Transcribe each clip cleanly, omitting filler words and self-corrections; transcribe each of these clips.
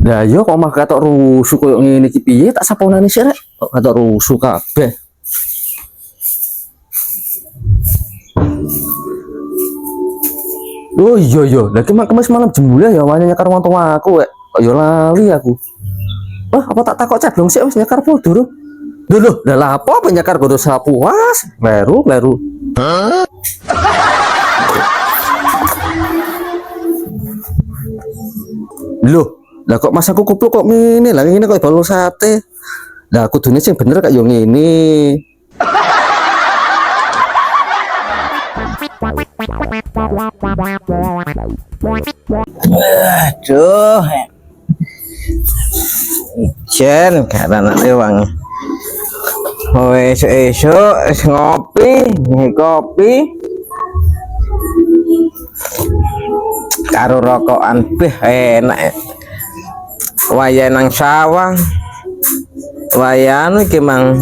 Lah yo kok mah katok rusuh koyo ngene iki piye tak saponane sik rek. Kok katok rusuh kabeh. Oh iya, lagi kemis malam jemule ya wanya nyekar wong tua aku wek. Kok yo lali aku. Wah, apa tak takok ceblong sik wis nyekar po durung. Lho, lah apa nyekar kudu sapuas? Leru. Loh, lah kok mas aku kupluk kok ngene lah ngene kok bolu sate. Lah kudune sing bener kak yo ngene. Aduh. Ijen karena wangi. Esok ngopi karo rokokan beh enak. Waya nang sawah. Wayane iki mang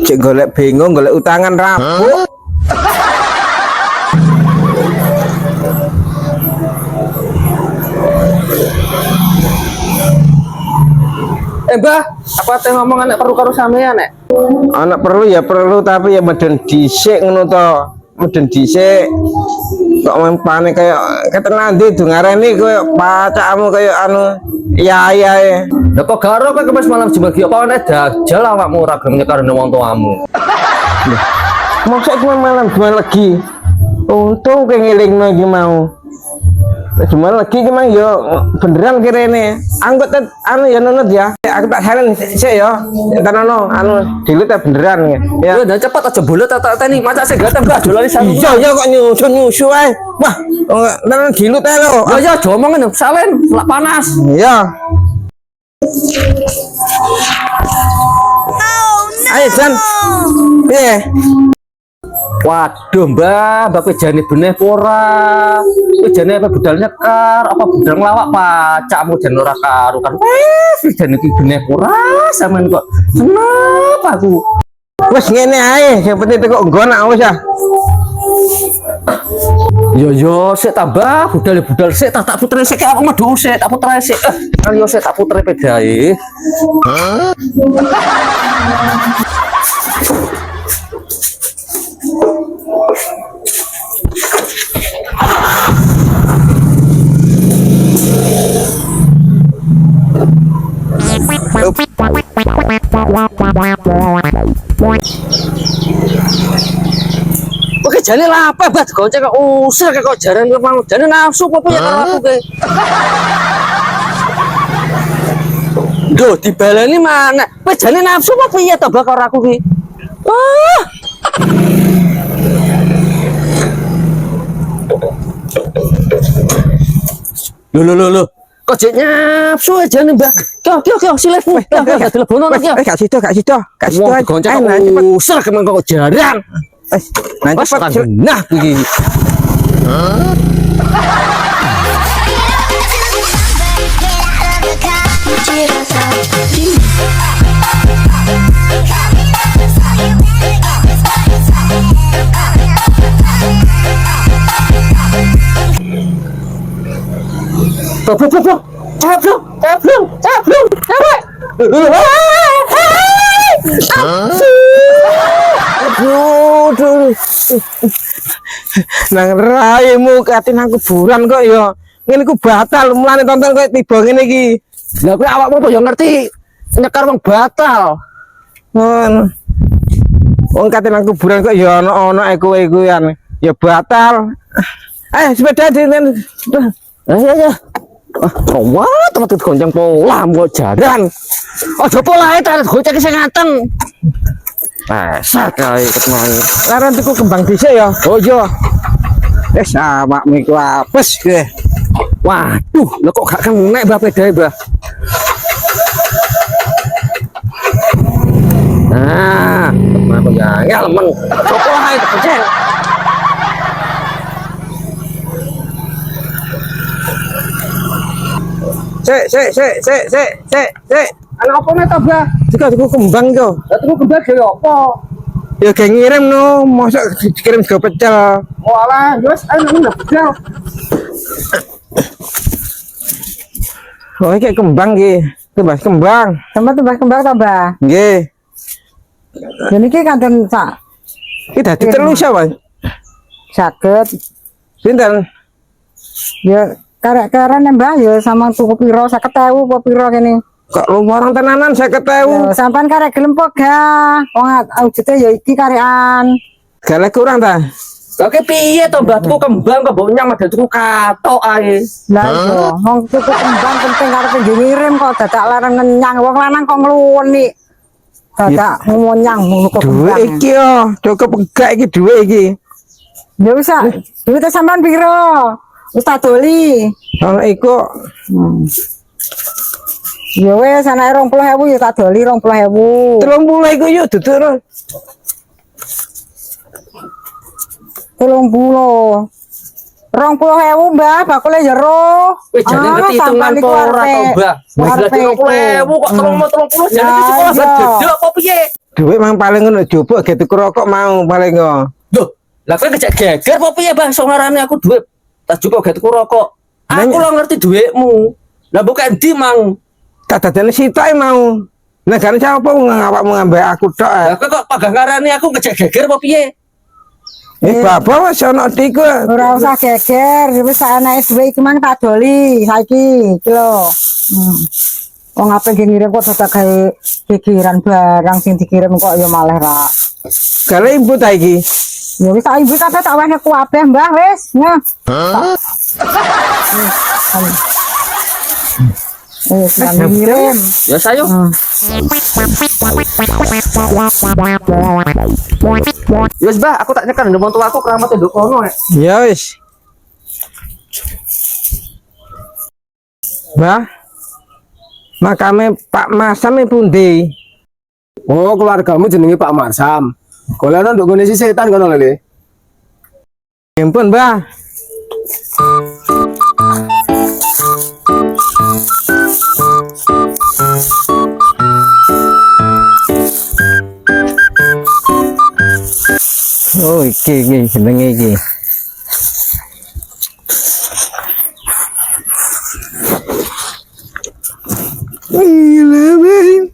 cek golek bingung golek utangan rapuh. Mbah, apa teh ngomong anak perlu karo sampean nek? Anak perlu ya perlu tapi ya meden dhisik ngono to. Meden dhisik. Kok mempane kayak ketenandi dungareni koyo pacakmu koyo anu iya. Lah kok garo kowe kemis malam jemagi apa ana dajal awakmu ora gelem nyekar wong tuamu. Maksud malam jual lagi. Untung kengelingno iki mau. Gimana lagi gimana yo beneran kira ini anggot anu ya nonot ya aku tak helen sih ya tanono anu dilut beneran ya udah cepat aja bulat tata nih macam saya gak tembak dulu nih iya kok nyusu wah tanono dilut lo ya jomongan salen lak panas iya ayo Jan iya. Waduh mbak pejane benih pora pejane apa budal nyekar apa budal ngelawak pacakmu jan ora karo kan pejane iki benih pora sampean kok kenapa aku wis ngene ae sing penting kok nggonak wis ah yo sik tambah budal sik tak putere sik aku madu sik tak putere sik kan yo sik tak putere pedae Oke jane lah apa bat gonceng kok usir kok jaran kok jane nafsu apa ya karo aku ke. Duh dibaleni mana? Kowe jane nafsu apa piye to bak karo aku ki? Loh. Kok jek nafsu aja nih mbak. Kyo silep. Telepon ono Gak sido. Gonceng kok usir kemang kok jaran. Nanti cepat nah begini. Aduh. Nang raimu katin nang kuburan kok ya. Ngene ku batal mulane tonton kok tiba ngene iki. Lah kowe awakmu kok ya ngerti nyekar wong batal. Ngono. Wong katin nang kuburan kok ya ono kowe-kowean. Ya batal. Sepeda dinen. Ya. Wah, teman-teman gonceng pola mbok jaran. Aja polahe tak gonceng sing ngaten. Sak kae ketemu. Laran tuku kembang dhisik ya. Oh iya. Wis awakmu iku apes kowe. Waduh, lho kok gak kenek mbah pedae, Mbah. Nah, kenapa ya lemen. Coba ae gonceng. Sik. Ana apa nek to, Mbah? Tuku kembang kok. Lah tuku kembang ge apa? Ya kayak ngirim no, masa dikirim juga pecel. Oh alah, wis ayo nang bedal. Oh, kayak kembang iki. Tebas kembang. Tebas kembang ta, Mbah? Nggih. Jadi ki kanten sak Iki dadi telu sapa? saged. Pinten? Ya karek-karen Mbah ya sama tuku piro 50.000 apa piro kene. Kok lumaran tenanan 50.000. Ya sampean karek gelem po ga. Wong awujute ya iki karekan. Galak kurang ta? Oke piye to Mbah tuku kembang kok mbok nyang model tuku katok ae. Lah iya, wong tuku kembang penting karepe ngirim kok dadak larang ngenyang. Wong lanang kok ngluweni. Dadak ngonyang tuku Duwe kembang. iki yo, cukup enggak iki duwe iki. Ya wis ah, duwite sampean piro? Wis tak doli. Ono iku Ya wis anake 20.000 ya tak doli 20.000. 30 iku yo duduk. 20.000 Mbah, bakule jero. Wis jane ngerti hitungan apa ora to Mbah. Wis jelas 30.000 kok 30 jane iki sekolah jedok apa piye? Duwe mang paling ngono jupuk ge tuku rokok mau paling kok. Loh, lah kowe kejak geger apa piye Mbah iso ngarani aku duit tas jupuk ge tuku rokok. Aku lo ngerti duitmu. Lah bukan endi mang. Tak dadane sitok mau. Negane sapa ngawakmu ngambil aku tok. Lah kowe kok pagah ngarani aku kejak geger apa piye? Bapak wis ono tiku. Ora usah geger, wis anake duwe iki mang tak doli saiki iki lho. Wong ape ngirim kok dadak gawe gegeran barang sing dikirim kok ya malah ra. Gale ibu ta iki. Ya wis tak ibu kabeh tak wehne kabeh Mbah wis. Nah. Wis ngirim. Ya sayo. Wis Mbah, aku tak nyekan ndek montu aku keramat nduk kono nek. Ya wis. Mbah. Makame Pak Masam e pundi? Oh, keluargamu jenenge Pak Marsam. Golek nduk ngene si setan kono lho. Ampun, Mbah. Oh, iki jenenge iki. Gila, men.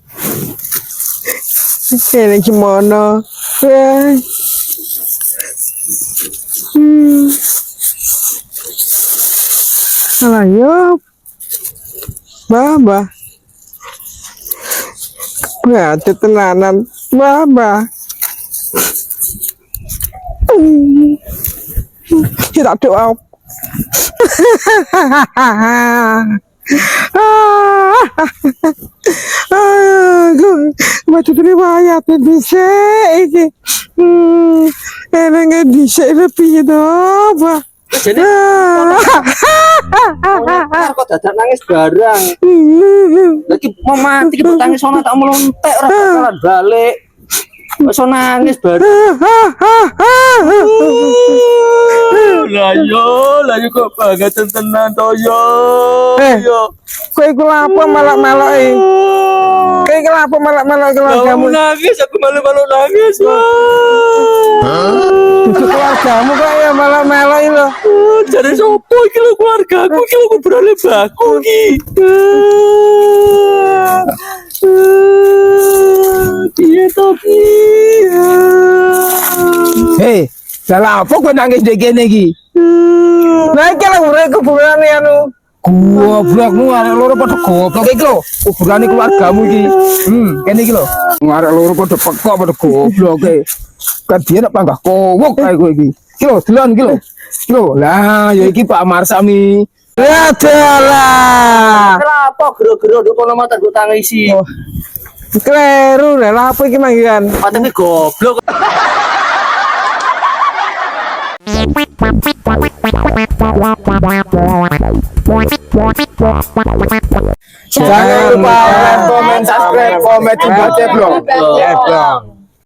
Kene gimana? Ayo. Mbah. Berarti tenanan, Mbah. Kita doa. Macam riwayat bisa ini. Enaknya bisa lebih doa. Jadi kok dadak nangis barang. Lagi mau mati ki tangis sono tak melontek ora bakalan balik. Wis nangis barang. Lah yo kok banget tenan to yo. Yo. Kowe iku apa malak-malak e? Kowe iku apa malak-malak keluargamu? Nangis aku malu-malu nangis. Itu keluargamu kok ya malak-malak lho. Jadi sopo iki lho keluargaku iki lho kuburane baku iki. Piye to ki? Hei, salah apa kok nangis dek kene iki? Lah iki lho urip kuburane anu. Goblokmu arek loro padha goblok iki lho. Kuburane keluargamu iki. Kene iki lho. Arek loro padha pekok padha goblok e. Kan dia nek panggah kowok kae kowe iki. Iki lho, delon iki lho. Iki lho. Lah, ya iki Pak Marsami. Ya dalah. Kenapa gero-gero nduk kono mata nduk tangisi? Kleru lah apa iki manggilan? Patene goblok. Jangan lupa like, comment, subscribe, komen juga ceblok.